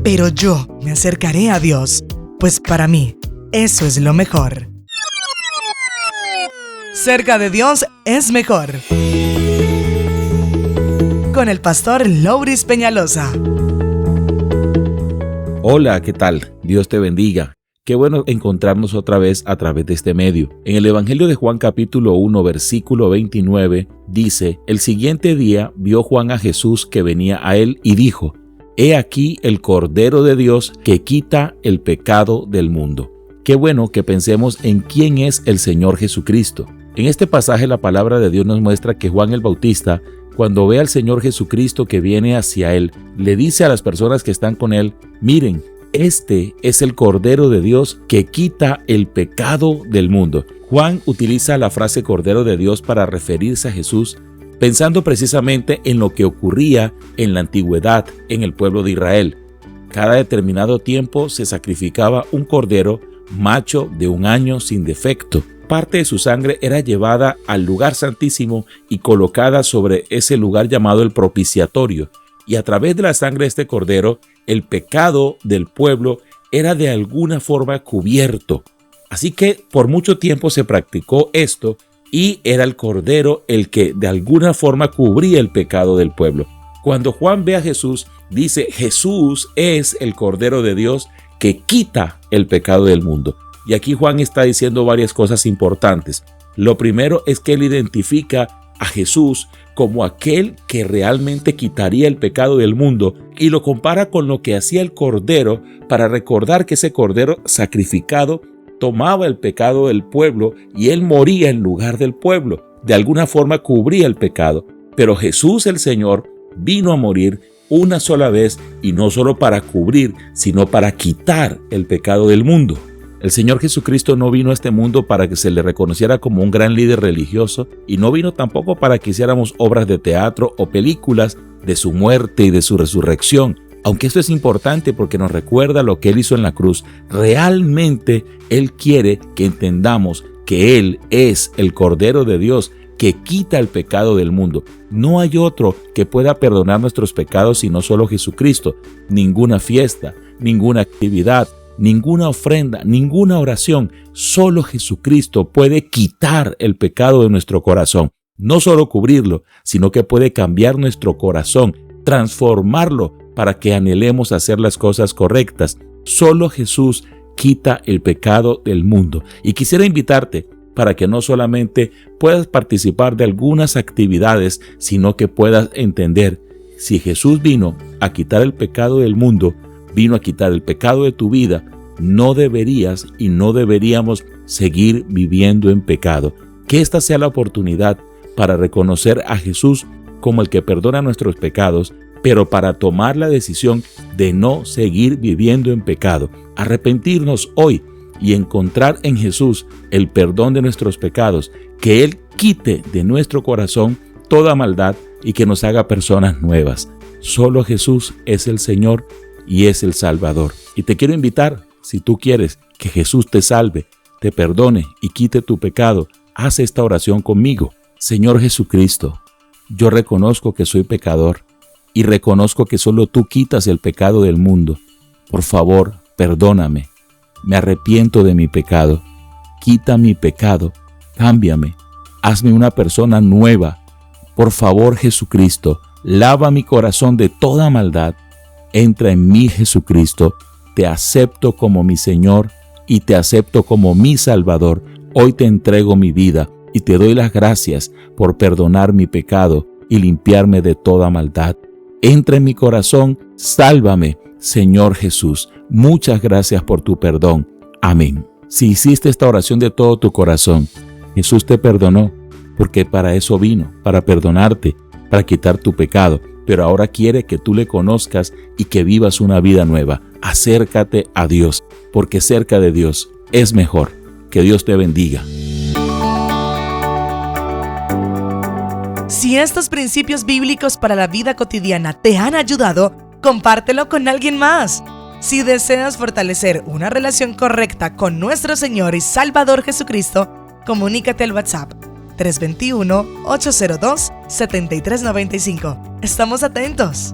Pero yo me acercaré a Dios, pues para mí eso es lo mejor. Cerca de Dios es mejor. Con el pastor Louris Peñalosa. Hola, ¿qué tal? Dios te bendiga. Qué bueno encontrarnos otra vez a través de este medio. En el Evangelio de Juan capítulo 1, versículo 29, dice: El siguiente día vio Juan a Jesús que venía a él y dijo: He aquí el Cordero de Dios que quita el pecado del mundo. Qué bueno que pensemos en quién es el Señor Jesucristo. En este pasaje la palabra de Dios nos muestra que Juan el Bautista, cuando ve al Señor Jesucristo que viene hacia él, le dice a las personas que están con él: miren, este es el Cordero de Dios que quita el pecado del mundo. Juan utiliza la frase Cordero de Dios para referirse a Jesús, pensando precisamente en lo que ocurría en la antigüedad en el pueblo de Israel. Cada determinado tiempo se sacrificaba un cordero macho de 1 año sin defecto. Parte de su sangre era llevada al lugar santísimo y colocada sobre ese lugar llamado el propiciatorio. Y a través de la sangre de este cordero, el pecado del pueblo era de alguna forma cubierto. Así que por mucho tiempo se practicó esto y era el cordero el que de alguna forma cubría el pecado del pueblo. Cuando Juan ve a Jesús, dice: Jesús es el Cordero de Dios que quita el pecado del mundo. Y aquí Juan está diciendo varias cosas importantes. Lo primero es que él identifica a Jesús como aquel que realmente quitaría el pecado del mundo y lo compara con lo que hacía el cordero, para recordar que ese cordero sacrificado tomaba el pecado del pueblo y él moría en lugar del pueblo. De alguna forma cubría el pecado. Pero Jesús el Señor vino a morir una sola vez, y no solo para cubrir, sino para quitar el pecado del mundo. El Señor Jesucristo no vino a este mundo para que se le reconociera como un gran líder religioso, y no vino tampoco para que hiciéramos obras de teatro o películas de su muerte y de su resurrección. Aunque esto es importante porque nos recuerda lo que Él hizo en la cruz, realmente Él quiere que entendamos que Él es el Cordero de Dios que quita el pecado del mundo. No hay otro que pueda perdonar nuestros pecados sino solo Jesucristo. Ninguna fiesta, ninguna actividad, ninguna ofrenda, ninguna oración. Solo Jesucristo puede quitar el pecado de nuestro corazón. No solo cubrirlo, sino que puede cambiar nuestro corazón, transformarlo para que anhelemos hacer las cosas correctas. Solo Jesús quita el pecado del mundo. Y quisiera invitarte para que no solamente puedas participar de algunas actividades, sino que puedas entender: si Jesús vino a quitar el pecado del mundo, vino a quitar el pecado de tu vida, no deberías y no deberíamos seguir viviendo en pecado. Que esta sea la oportunidad para reconocer a Jesús como el que perdona nuestros pecados, pero para tomar la decisión de no seguir viviendo en pecado, arrepentirnos hoy y encontrar en Jesús el perdón de nuestros pecados, que Él quite de nuestro corazón toda maldad y que nos haga personas nuevas. Solo Jesús es el Señor y es el Salvador. Y te quiero invitar, si tú quieres que Jesús te salve, te perdone y quite tu pecado, haz esta oración conmigo. Señor Jesucristo, yo reconozco que soy pecador y reconozco que solo tú quitas el pecado del mundo. Por favor, perdóname. Me arrepiento de mi pecado. Quita mi pecado. Cámbiame. Hazme una persona nueva. Por favor, Jesucristo, lava mi corazón de toda maldad. Entra en mí, Jesucristo. Te acepto como mi Señor y te acepto como mi Salvador. Hoy te entrego mi vida y te doy las gracias por perdonar mi pecado y limpiarme de toda maldad. Entra en mi corazón, sálvame, Señor Jesús. Muchas gracias por tu perdón. Amén. Si hiciste esta oración de todo tu corazón, Jesús te perdonó, porque para eso vino, para perdonarte, para quitar tu pecado. Pero ahora quiere que tú le conozcas y que vivas una vida nueva. Acércate a Dios, porque cerca de Dios es mejor. Que Dios te bendiga. Si estos principios bíblicos para la vida cotidiana te han ayudado, compártelo con alguien más. Si deseas fortalecer una relación correcta con nuestro Señor y Salvador Jesucristo, comunícate al WhatsApp 321-802-7395. Estamos atentos.